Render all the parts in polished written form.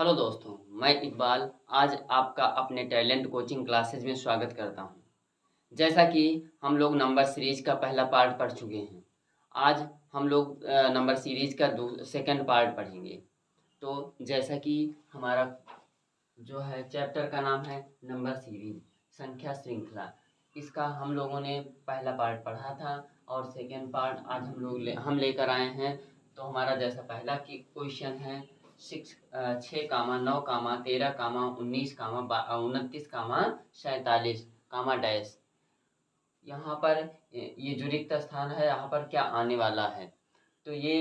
Hello दोस्तों, मैं इकबाल आज आपका अपने टैलेंट कोचिंग क्लासेस में स्वागत करता हूं। जैसा कि हम लोग नंबर सीरीज़ का पहला पार्ट पढ़ चुके हैं, आज हम लोग नंबर सीरीज़ का सेकंड पार्ट पढ़ेंगे। तो जैसा कि हमारा जो है चैप्टर का नाम है नंबर सीरीज़, संख्या श्रृंखला। इसका हम लोगों ने पहला पार्ट पढ़ा था और सेकंड पार्ट आज हम लेकर आए हैं। तो हमारा जैसा पहला की क्वेश्चन है 6 कामा 9 कामा 13 कामा 19 कामा 29 कामा 47 कामा डैश। यहाँ पर ये जो रिक्त स्थान है यहाँ पर क्या आने वाला है, तो ये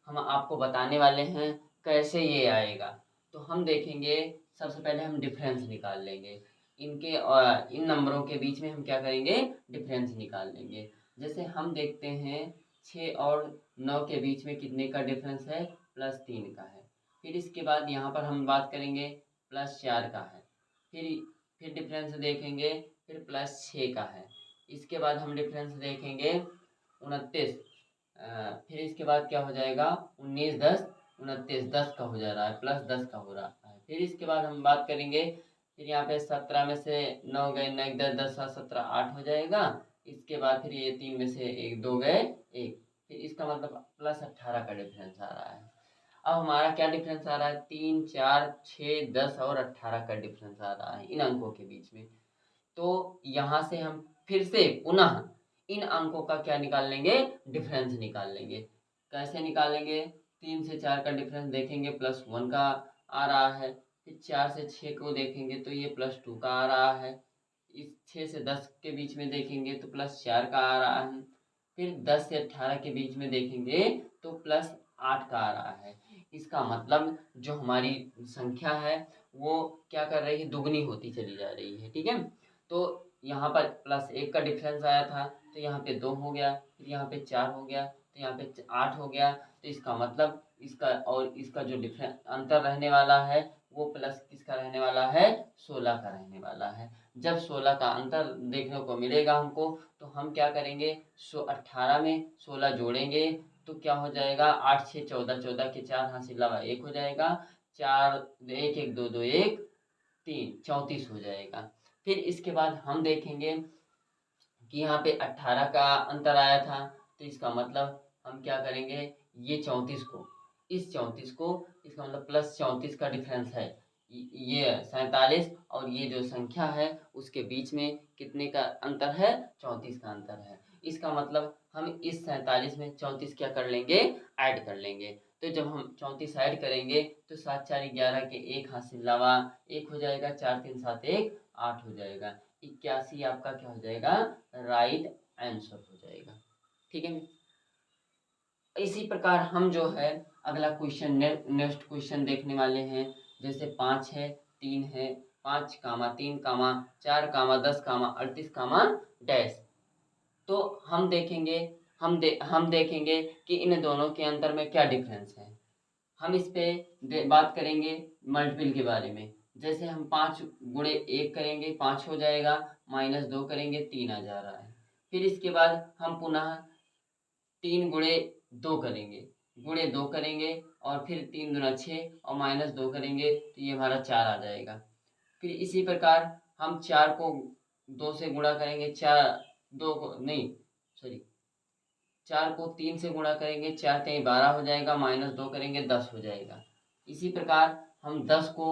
हम आपको बताने वाले हैं कैसे ये आएगा। तो हम देखेंगे, सबसे पहले हम डिफरेंस निकाल लेंगे इनके और इन नंबरों के बीच में हम क्या करेंगे, डिफरेंस निकाल लेंगे। जैसे हम देखते हैं 6 और 9 के बीच में कितने का डिफरेंस है, +3 का है। फिर इसके बाद यहाँ पर हम बात करेंगे +4 का है। फिर डिफरेंस देखेंगे, फिर +6 का है। इसके बाद हम डिफरेंस देखेंगे 29। फिर इसके बाद क्या हो जाएगा 19 10 29 10 का हो जा रहा है, +10 का हो रहा है। फिर इसके बाद हम बात करेंगे, फिर यहाँ पे 17 में से 9 गए, 9 10 10 7 17 8 हो जाएगा। इसके बाद फिर ये 3 में से 1 2 गए 1, फिर इसका मतलब +18 का डिफरेंस आ रहा है। अब हमारा क्या डिफरेंस आ रहा है, 3 4 6 10 और 18 का डिफरेंस आ रहा है इन अंकों के बीच में। तो यहाँ से हम फिर से पुनः इन अंकों का क्या निकाल लेंगे, डिफरेंस निकाल लेंगे। कैसे निकालेंगे, 3 से 4 का डिफरेंस देखेंगे +1 का आ रहा है। फिर 4 से 6 को देखेंगे तो ये +2 का आ रहा है। इस 6 से 10 के बीच में देखेंगे तो +4 का आ रहा है। फिर 10 से 18 के बीच में देखेंगे तो +8 का आ रहा है। इसका मतलब जो हमारी संख्या है वो क्या कर रही है, दुगनी होती चली जा रही है। ठीक है, तो यहाँ पर +1 का डिफरेंस आया था तो यहाँ पे 2 हो गया, फिर यहाँ पे 4 हो गया, तो यहाँ पे 8 हो गया। तो इसका मतलब इसका और इसका जो डिफरेंस अंतर रहने वाला है वो प्लस किसका रहने वाला है, 16 का रहने वाला है। जब 16 का अंतर देखने को मिलेगा हमको तो हम क्या करेंगे, 18 में 16 जोड़ेंगे तो क्या हो जाएगा, 8 6 14, 14 के 4 हाथ से अलावा 1 हो जाएगा, 4 1 1 2 2 1 3 34 हो जाएगा। फिर इसके बाद हम देखेंगे कि यहाँ पे 18 का अंतर आया था, तो इसका मतलब हम क्या करेंगे, ये 34 को इस 34 को इसका मतलब +34 का डिफरेंस है। ये 47 और ये जो संख्या है उसके बीच में कितने का अंतर है, 34 का अंतर है। इसका मतलब हम इस 47 में 34 क्या कर लेंगे, ऐड कर लेंगे। तो जब हम 34 ऐड करेंगे तो 7 4 11 के 1 हाथ से अलावा 1 हो जाएगा, 4 3 7 1 8 हो जाएगा। 81 आपका क्या हो जाएगा, राइट आंसर हो जाएगा। ठीक है, इसी प्रकार हम जो है अगला क्वेश्चन नेक्स्ट क्वेश्चन देखने वाले हैं। जैसे 5 है 3 है, 5 कामा 3 कामा 4 कामा 10 कामा 38 कामा डैश। तो हम देखेंगे, हम देखेंगे कि इन दोनों के अंतर में क्या डिफरेंस है। हम इस पे बात करेंगे मल्टीपल के बारे में। जैसे हम 5 गुणे 1 करेंगे 5 हो जाएगा, -2 करेंगे 3 आ जा रहा है। फिर इसके बाद हम पुनः 3 गुणे 2 करेंगे, गुणे 2 करेंगे और फिर 3 दूना 6 और -2 करेंगे तो ये हमारा 4 आ जाएगा। फिर इसी प्रकार हम 4 को 2 से गुणा करेंगे, 4 2 को नहीं सॉरी 4 को 3 से गुणा करेंगे, 4 3 12 हो जाएगा, -2 करेंगे 10 हो जाएगा। इसी प्रकार हम 10 को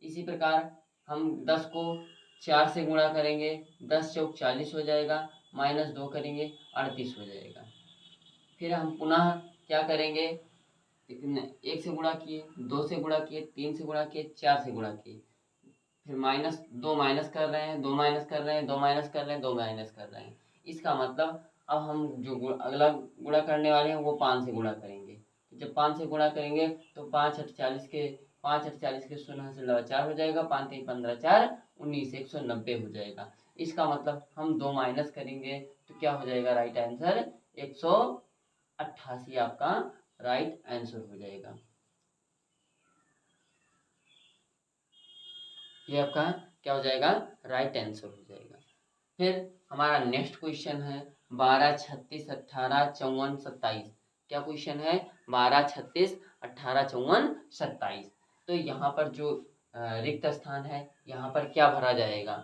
इसी प्रकार हम 10 को 4 से गुणा करेंगे, 10 चौक 40 हो जाएगा, -2 करेंगे 38 हो जाएगा। फिर हम पुनः क्या करेंगे, 1 से गुणा किए, 2 से गुणा किए, 3 से गुणा किए, 4 से गुणा किए, फिर -2 माइनस कर रहे हैं, 2 माइनस कर रहे हैं, 2 माइनस कर रहे हैं, 2 माइनस कर रहे हैं। इसका मतलब अब हम जो अगला गुणा करने वाले हैं वो 5 से गुणा करेंगे। तो जब 5 से गुणा करेंगे तो 5 48 के 0 से लगा 4 हो जाएगा, 5 3 15 4 19 190 हो जाएगा। इसका मतलब हम 2 माइनस करेंगे तो क्या हो जाएगा, राइट आंसर 188 आपका राइट आंसर हो जाएगा। ये आपका क्या हो जाएगा, राइट आंसर हो जाएगा। फिर हमारा नेक्स्ट क्वेश्चन है 12 36 18 54 27। क्या क्वेश्चन है, 12 36 18 54 27। तो यहाँ पर जो रिक्त स्थान है यहाँ पर क्या भरा जाएगा,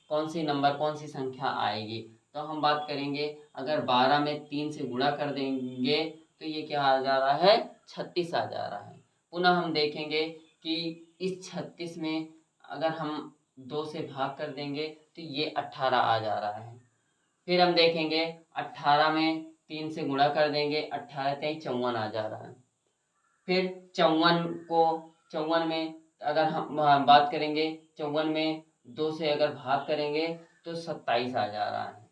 कौन सी नंबर कौन सी संख्या आएगी। तो हम बात करेंगे अगर 12 में 3 से गुणा कर देंगे तो ये क्या आ जा रहा है, 36 आ जा रहा है। पुनः हम देखेंगे कि इस 36 में अगर हम 2 से भाग कर देंगे तो ये 18 आ जा रहा है। फिर हम देखेंगे 18 में 3 से गुणा कर देंगे, 18 3 54 आ जा रहा है। फिर 54 में अगर हम बात करेंगे 54 में 2 से अगर भाग करेंगे तो 27 आ जा रहा है।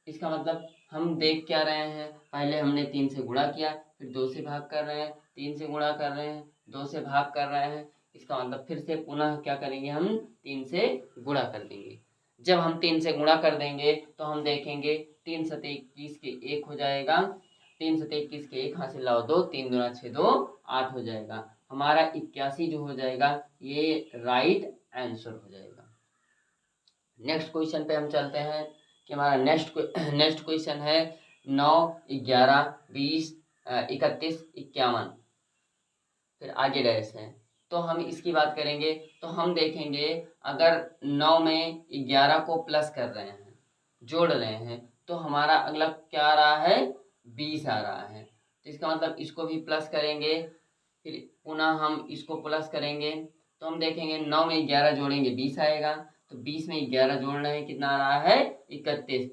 इसका मतलब हम देख क्या रहे हैं, पहले हमने 3 से गुणा किया, फिर 2 से भाग कर रहे हैं, 3 से गुणा कर रहे हैं, 2 से भाग कर रहे हैं। इसका मतलब फिर से पुनः क्या करेंगे, हम 3 से गुणा कर देंगे। जब हम 3 से गुणा कर देंगे तो हम देखेंगे 3 सते 21 के 1 हो जाएगा, 3 सते 21 के 1 हासिल लाओ 2, 3 दूना 6 2 8 हो जाएगा। हमारा 81 जो हो जाएगा ये राइट आंसर हो जाएगा। नेक्स्ट क्वेश्चन पे हम चलते हैं कि हमारा नेक्स्ट क्वेश्चन है 9 11 20 31 51, फिर आगे डैश है। तो हम इसकी बात करेंगे तो हम देखेंगे अगर 9 में 11 को प्लस कर रहे हैं, जोड़ रहे हैं, तो हमारा अगला क्या आ रहा है, 20 आ रहा है। तो इसका मतलब इसको भी प्लस करेंगे, फिर पुनः हम इसको प्लस करेंगे तो हम देखेंगे 9 में 11 जोड़ेंगे 20 आएगा। तो 20 में 11 जोड़ रहे हैं, कितना आ रहा है, 31।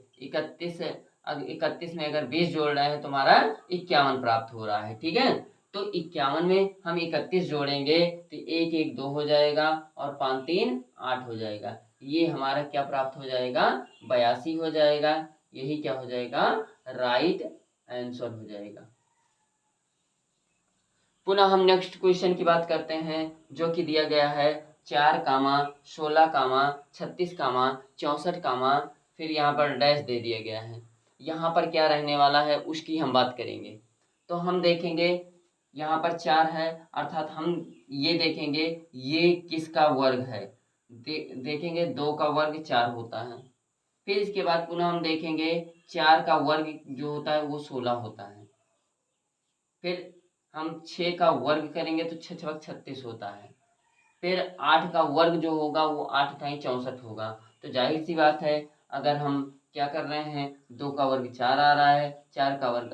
31 में अगर 20 जोड़ रहे हैं तो हमारा 51 प्राप्त हो रहा है। ठीक है, तो 51 में हम 31 जोड़ेंगे तो 1 1 2 हो जाएगा और 5 3 8 हो जाएगा। ये हमारा क्या प्राप्त हो जाएगा, 82 हो जाएगा। यही क्या हो जाएगा, राइट आंसर हो जाएगा। पुनः हम नेक्स्ट क्वेश्चन की बात करते हैं जो कि दिया गया है 4 कामा 16 कामा 36 कामा 64 कामा, फिर यहाँ पर डैश दे दिया गया है। यहाँ पर क्या रहने वाला है उसकी हम बात करेंगे। तो हम देखेंगे यहाँ पर 4 है, अर्थात हम ये देखेंगे ये किसका वर्ग है, देखेंगे 2 का वर्ग 4 होता है। फिर इसके बाद पुनः हम देखेंगे 4 का वर्ग जो होता है वो 16 होता है। फिर हम 6 का वर्ग करेंगे तो 6 6 36 होता है। फिर 8 का वर्ग जो होगा वो 8 × 64 होगा। तो जाहिर सी बात है अगर हम क्या कर रहे हैं, 2 का वर्ग 4 आ रहा है, 4 का वर्ग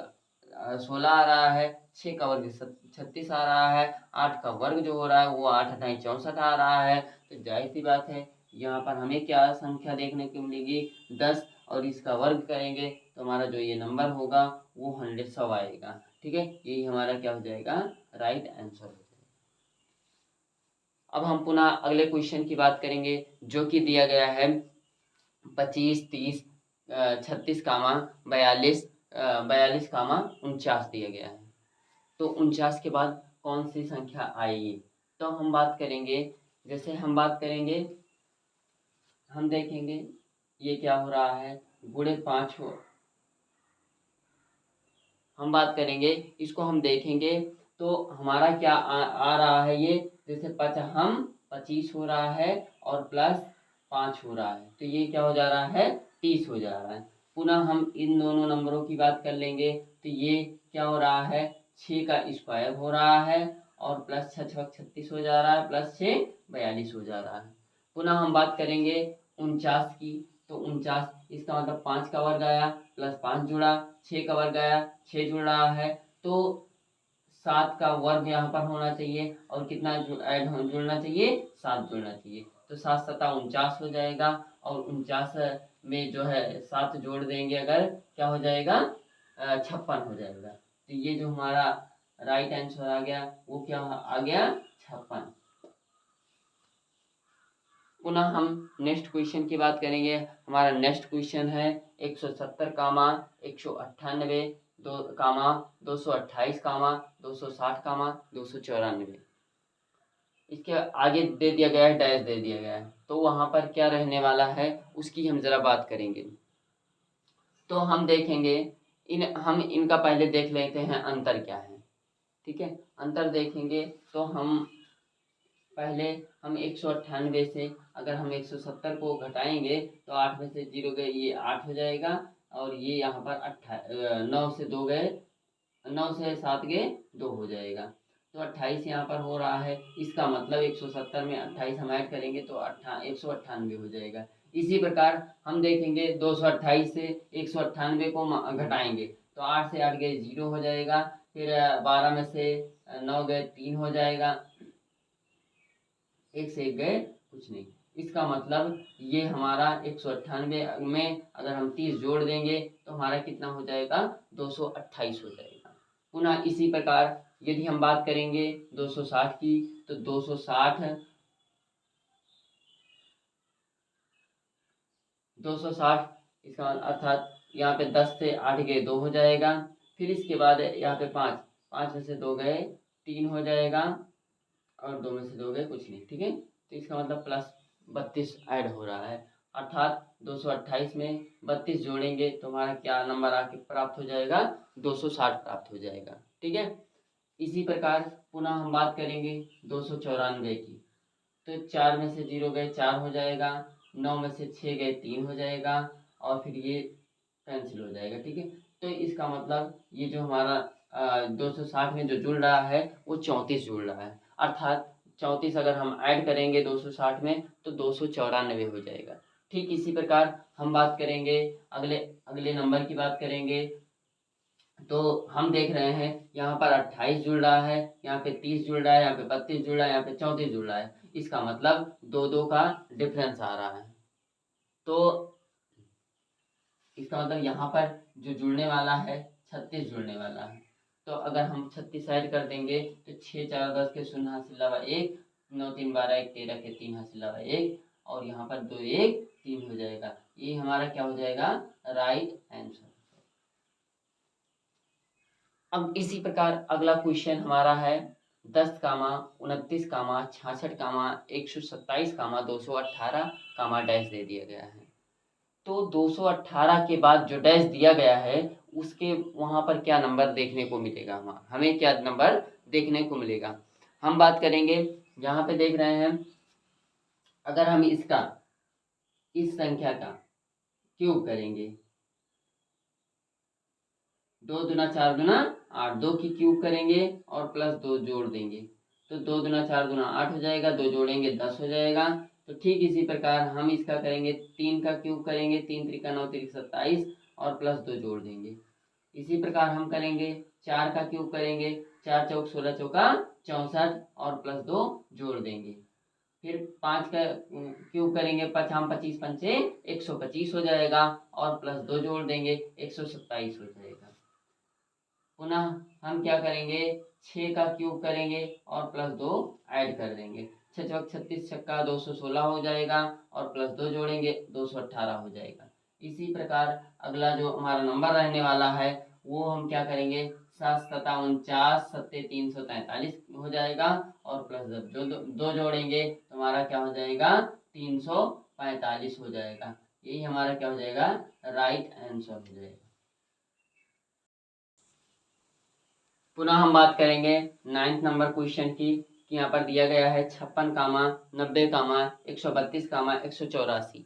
16 आ रहा है, 6 का वर्ग 36 आ रहा है, 8 का वर्ग जो हो रहा है वो 8 × 64 आ रहा है। तो जाहिर सी बात है यहाँ पर हमें क्या संख्या देखने को मिलेगी, 10, और इसका वर्ग करेंगे तो हमारा जो ये नंबर होगा वो 100 आएगा। ठीक है, यही हमारा क्या हो जाएगा, राइट आंसर हो जाएगा। अब हम पुनः अगले क्वेश्चन की बात करेंगे जो कि दिया गया है 25 30 36 कामा 42 42 कामा 49 दिया गया है। तो 49 के बाद कौन सी संख्या आएगी, तो हम बात करेंगे, जैसे हम बात करेंगे हम देखेंगे ये क्या हो रहा है, गुणे 5 हो, हम बात करेंगे इसको हम देखेंगे तो हमारा क्या आ रहा है, ये जैसे 25 हो रहा है और प्लस 5 हो रहा है, तो ये क्या हो जा रहा है, 30 हो जा रहा है। पुनः हम इन दोनों नंबरों की बात कर लेंगे तो ये क्या हो रहा है, 6 का स्क्वायर हो रहा है और प्लस 6 6 36 हो जा रहा है, प्लस 6 42 हो जा रहा है। पुनः हम बात करेंगे 49 की, तो 49 इसका मतलब 5 का वर्ग आया प्लस 5 जुड़ा, 6 का वर्ग आया 6 जुड़ रहा है, तो 7 का वर्ग यहाँ पर होना चाहिए और कितना ऐड जुड़ना चाहिए, 7 जुड़ना चाहिए। तो 7 7 49 हो जाएगा और 49 में जो है 7 जोड़ देंगे अगर क्या हो जाएगा, 56 हो जाएगा। तो ये जो हमारा राइट आंसर आ गया वो क्या आ गया, 56। पुनः हम नेक्स्ट क्वेश्चन की बात करेंगे। हमारा नेक्स्ट क्वेश्चन है 170 कामा 198 कामा 228 कामा 260 कामा 294। इसके आगे दे दिया गया है, डैश दे दिया गया है, तो वहाँ पर क्या रहने वाला है उसकी हम ज़रा बात करेंगे। तो हम देखेंगे हम इनका पहले देख लेते हैं अंतर क्या है। ठीक है, अंतर देखेंगे तो हम पहले हम 198 से अगर हम 170 को घटाएंगे तो 8 में से 0 गए ये 8 हो जाएगा और ये यहाँ पर 9 से 2 गए, 9 से 7 गए 2 हो जाएगा। तो 28 यहाँ पर हो रहा है। इसका मतलब 170 में 28 हम ऐड करेंगे तो 198 हो जाएगा। इसी प्रकार हम देखेंगे 228 से 198 को घटाएंगे तो 8 से 8 गए 0 हो जाएगा। फिर 12 में से 9 गए 3 हो जाएगा। 1 से 1 गए कुछ नहीं। इसका मतलब ये हमारा 198 में अगर हम 30 जोड़ देंगे तो हमारा कितना हो जाएगा, 228 हो जाएगा। पुनः इसी प्रकार यदि हम बात करेंगे 260 की तो 260 इसका अर्थात यहाँ पे 10 से 8 गए 2 हो जाएगा। फिर इसके बाद यहाँ पे 5 में से 2 गए 3 हो जाएगा और 2 में से 2 गए कुछ नहीं। ठीक है, तो इसका मतलब प्लस 32 ऐड हो रहा है, अर्थात 228 में 32 जोड़ेंगे तो हमारा क्या नंबर आके प्राप्त हो जाएगा, 260 प्राप्त हो जाएगा। ठीक है, इसी प्रकार पुनः हम बात करेंगे 294 की तो 4 में से 0 गए 4 हो जाएगा, 9 में से 6 गए 3 हो जाएगा और फिर ये कैंसिल हो जाएगा। ठीक है, तो इसका मतलब ये जो हमारा 260 में जो जुड़ रहा है वो 34 जुड़ रहा है, अर्थात 34 अगर हम ऐड करेंगे 260 में तो 294 हो जाएगा। ठीक इसी प्रकार हम बात करेंगे अगले अगले नंबर की बात करेंगे तो हम देख रहे हैं यहाँ पर 28 जुड़ रहा है, यहाँ पे 30 जुड़ रहा है, यहाँ पे 32 जुड़ रहा है, यहाँ पे 34 जुड़ रहा है। इसका मतलब 2 का डिफरेंस आ रहा है। तो इसका मतलब यहाँ पर जो जुड़ने वाला है 36 जुड़ने वाला है। तो अगर हम 36 ऐड कर देंगे तो 6 4 10 के 0 हासिल लावा 1, 9 3 12 1 13 के 3 हासिल लावा 1 और यहाँ पर 2 1 3 हो जाएगा। ये हमारा क्या हो जाएगा, राइट आंसर। अब इसी प्रकार अगला क्वेश्चन हमारा है 10 कामा 29 कामा 66 कामा 127 कामा 218 कामा डैश दे दिया गया है। तो 218 के बाद जो डैश दिया गया है उसके वहाँ पर क्या नंबर देखने को मिलेगा, हमें क्या नंबर देखने को मिलेगा। हम बात करेंगे यहाँ पे देख रहे हैं, अगर हम इस संख्या का क्यूब करेंगे, 2 दूना 4 दूना 8, 2 की क्यूब करेंगे और प्लस 2 जोड़ देंगे तो 2 दूना 4 दूना 8 हो जाएगा, 2 जोड़ेंगे 10 हो जाएगा। तो ठीक इसी प्रकार हम इसका करेंगे, 3 का क्यूब करेंगे, 3 त्रिका 9 त्रिक 27 और प्लस 2 जोड़ देंगे। इसी प्रकार हम करेंगे 4 का क्यूब करेंगे, 4 चौक 16 चौका 64 और प्लस 2 जोड़ देंगे। फिर 5 का क्यूब करेंगे, 5 25 पंचे 125 हो जाएगा और प्लस 2 जोड़ देंगे 127 हो जाएगा। पुनः हम क्या करेंगे, 6 का क्यूब करेंगे और प्लस 2 ऐड कर देंगे, 6 चौक 36 छक्का 216 हो जाएगा और प्लस 2 जोड़ेंगे 218 हो जाएगा। इसी प्रकार अगला जो हमारा नंबर रहने वाला है वो हम क्या करेंगे, 7 सता 49 सत्ते 343 हो जाएगा और प्लस जो दो जोड़ेंगे तो हमारा क्या हो जाएगा, 345 हो जाएगा। यही हमारा क्या हो जाएगा, राइट आंसर हो जाएगा। पुनः हम बात करेंगे 9th नंबर क्वेश्चन की कि यहाँ पर दिया गया है 56 कामा 90 कामा 132 कामा 184।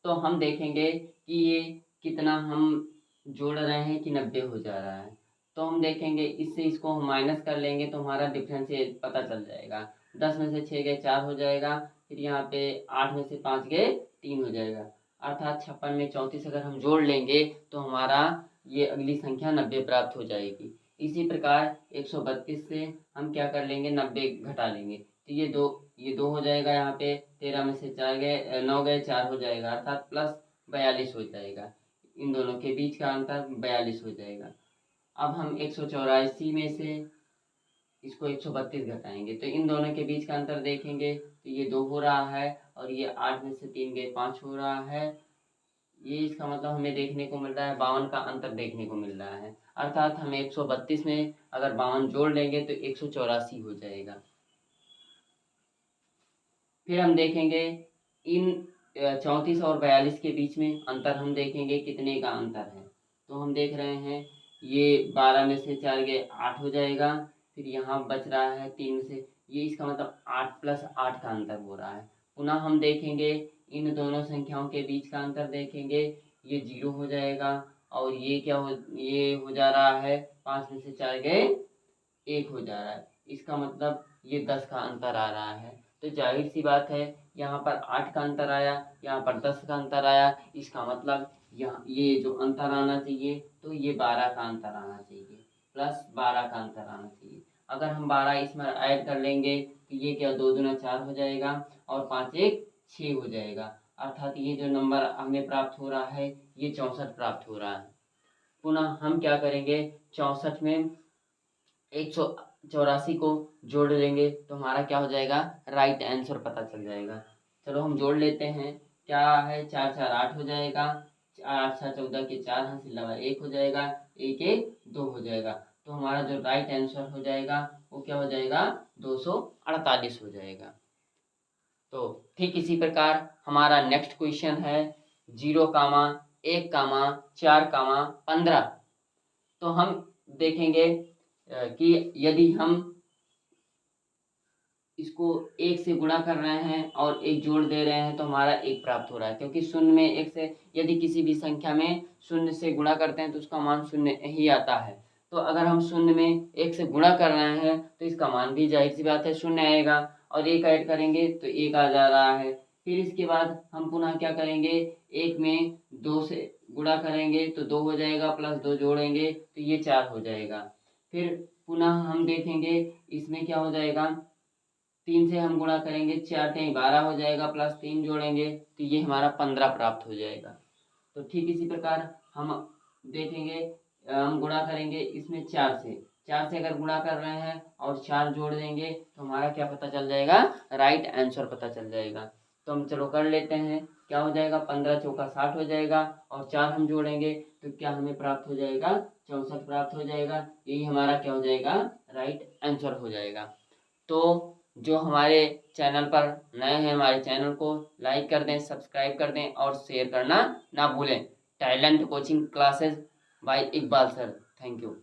तो हम देखेंगे कि ये कितना हम जोड़ रहे हैं कि 90 हो जा रहा है। तो हम देखेंगे इससे इसको हम माइनस कर लेंगे तो हमारा डिफरेंस पता चल जाएगा। 10 में से 6 गए 4 हो जाएगा, फिर यहाँ पे 8 में से 5 गए 3 हो जाएगा, अर्थात 56 में 34 अगर हम जोड़ लेंगे तो हमारा ये अगली संख्या 90 प्राप्त हो जाएगी। इसी प्रकार 132 से हम क्या कर लेंगे, 90 घटा लेंगे तो ये दो हो जाएगा, यहाँ पे 13 में से 4 गए 9 गए 4 हो जाएगा, अर्थात प्लस 42 हो जाएगा। इन दोनों के बीच का अंतर 42 हो जाएगा। अब हम 184 में से इसको 132 घटाएंगे तो इन दोनों के बीच का अंतर देखेंगे तो ये 2 हो रहा है और ये 8 में से 3 गए 5 हो रहा है। ये इसका मतलब हमें देखने को मिल रहा है 52 का अंतर देखने को मिल रहा है, अर्थात हम 132 में अगर 52 जोड़ लेंगे तो 184 हो जाएगा। फिर हम देखेंगे इन 34 और 42 के बीच में अंतर हम देखेंगे कितने का अंतर है। तो हम देख रहे हैं ये 12 में से 4 गए 8 हो जाएगा, फिर यहाँ बच रहा है 3 में से, ये इसका मतलब 8 प्लस 8 का अंतर हो रहा है। पुनः हम देखेंगे इन दोनों संख्याओं के बीच का अंतर देखेंगे, ये 0 हो जाएगा और ये हो जा रहा है 5 में से 4 गए 1 हो जा रहा है। इसका मतलब ये 10 का अंतर आ रहा है। तो जाहिर सी बात है यहाँ पर 8 का अंतर आया, यहाँ पर 10 का अंतर आया, इसका मतलब यहाँ ये जो अंतर आना चाहिए तो ये 12 का अंतर आना चाहिए, प्लस 12 का अंतर आना चाहिए। अगर हम 12 इसमें ऐड कर लेंगे तो ये क्या 2 दूना 4 हो जाएगा और 5 एक 6 हो जाएगा, अर्थात ये जो नंबर हमें प्राप्त हो रहा है ये 64 प्राप्त हो रहा है। पुनः हम क्या करेंगे, 64 में 184 को जोड़ लेंगे तो हमारा क्या हो जाएगा, राइट आंसर पता चल जाएगा। चलो हम जोड़ लेते हैं, क्या है 4 4 8 हो जाएगा, 8 6 14 के 4 हाथ से लगा 1 हो जाएगा, 1 1 2 हो जाएगा। तो हमारा जो राइट आंसर हो जाएगा वो क्या हो जाएगा, 248 हो जाएगा। तो ठीक इसी प्रकार हमारा नेक्स्ट क्वेश्चन है 0, 1, 4, 15। तो हम देखेंगे कि यदि हम इसको 1 से गुणा कर रहे हैं और 1 जोड़ दे रहे हैं तो हमारा 1 प्राप्त हो रहा है, क्योंकि शून्य में 1 से यदि किसी भी संख्या में शून्य से गुणा करते हैं तो उसका मान शून्य ही आता है। तो अगर हम शून्य में 1 से गुणा कर रहे हैं तो इसका मान भी जाहिर सी बात है शून्य आएगा, और 1 ऐड करेंगे तो 1 आ जा रहा है। फिर इसके बाद हम पुनः क्या करेंगे, 1 में 2 से गुणा करेंगे तो 2 हो जाएगा, प्लस 2 जोड़ेंगे तो ये 4 हो जाएगा। फिर पुनः हम देखेंगे इसमें क्या हो जाएगा, 3 से हम गुणा करेंगे, 4 3 12 हो जाएगा, प्लस 3 जोड़ेंगे तो ये हमारा 15 प्राप्त हो जाएगा। तो ठीक इसी प्रकार हम देखेंगे, हम गुणा करेंगे इसमें 4 से अगर गुणा कर रहे हैं और 4 जोड़ देंगे तो हमारा क्या पता चल जाएगा, राइट आंसर पता चल जाएगा। तो हम चलो कर लेते हैं, क्या हो जाएगा 15 चौका 60 हो जाएगा, और 4 हम जोड़ेंगे तो क्या हमें प्राप्त हो जाएगा, 64 प्राप्त हो जाएगा। यही हमारा क्या हो जाएगा, राइट आंसर हो जाएगा। तो जो हमारे चैनल पर नए हैं हमारे चैनल को लाइक कर दें, सब्सक्राइब कर दें और शेयर करना ना भूलें। Talent coaching classes bye Iqbal sir. Thank you.